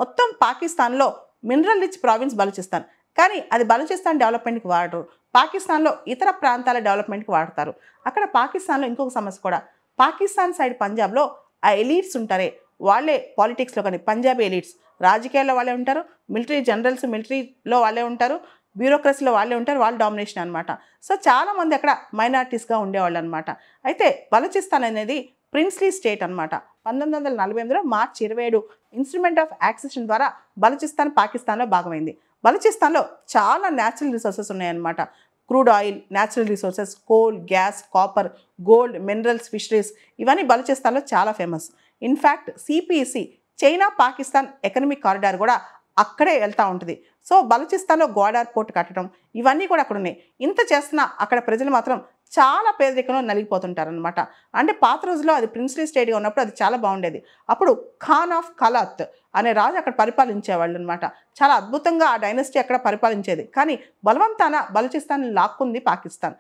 మొత్తం పాకిస్తాన్లో mineral rich province Balochistan. కానీ అది బలూచిస్తాన్ డెవలప్మెంట్కి వాడరు. పాకిస్తాన్లో ఇతర ప్రాంతాల డెవలప్మెంట్కి వాడతారు. అక్కడ పాకిస్తాన్లో ఇంకొక సమస్య కూడా, పాకిస్తాన్ సైడ్ పంజాబ్లో ఆ ఎలీట్స్ ఉంటారే వాళ్ళే పాలిటిక్స్లో, కానీ పంజాబీ ఎలీట్స్ రాజకీయాల్లో వాళ్ళే ఉంటారు, మిలిటరీ జనరల్స్ మిలిటరీలో వాళ్ళే ఉంటారు, బ్యూరోక్రసీలో వాళ్ళే ఉంటారు, వాళ్ళు డామినేషన్ అనమాట. సో చాలామంది అక్కడ మైనారిటీస్గా ఉండేవాళ్ళు అనమాట. అయితే బలూచిస్తాన్ అనేది ప్రిన్స్లీ స్టేట్ అనమాట. 1948లో మార్చి 27 ఇన్స్ట్రుమెంట్ ఆఫ్ యాక్సెషన్ ద్వారా బలూచిస్తాన్ పాకిస్తాన్లో భాగమైంది. బలూచిస్తాన్లో చాలా న్యాచురల్ రిసోర్సెస్ ఉన్నాయన్నమాట. Crude oil, natural resources, coal, gas, copper, gold, minerals, fisheries ఇవన్నీ బలూచిస్తాన్లో చాలా famous. In fact CPC China Pakistan economic corridor కూడా అక్కడే వెళ్తూ ఉంటుంది. సో బలూచిస్తాన్లో గోడార్ పోర్ట్ కట్టడం ఇవన్నీ కూడా అక్కడ ఉన్నాయి. ఇంత చేస్తున్నా అక్కడ ప్రజలు మాత్రం చాలా పేదరికంలో నలిగిపోతుంటారనమాట. అంటే పాత రోజుల్లో అది ప్రిన్స్లీ స్టేట్గా ఉన్నప్పుడు అది చాలా బాగుండేది. అప్పుడు ఖాన్ ఆఫ్ కలాత్ అనే రాజు అక్కడ పరిపాలించేవాళ్ళు అనమాట. చాలా అద్భుతంగా ఆ డైనస్టీ అక్కడ పరిపాలించేది. కానీ బలవంతాన బలూచిస్తాన్ లాక్కుంది పాకిస్తాన్.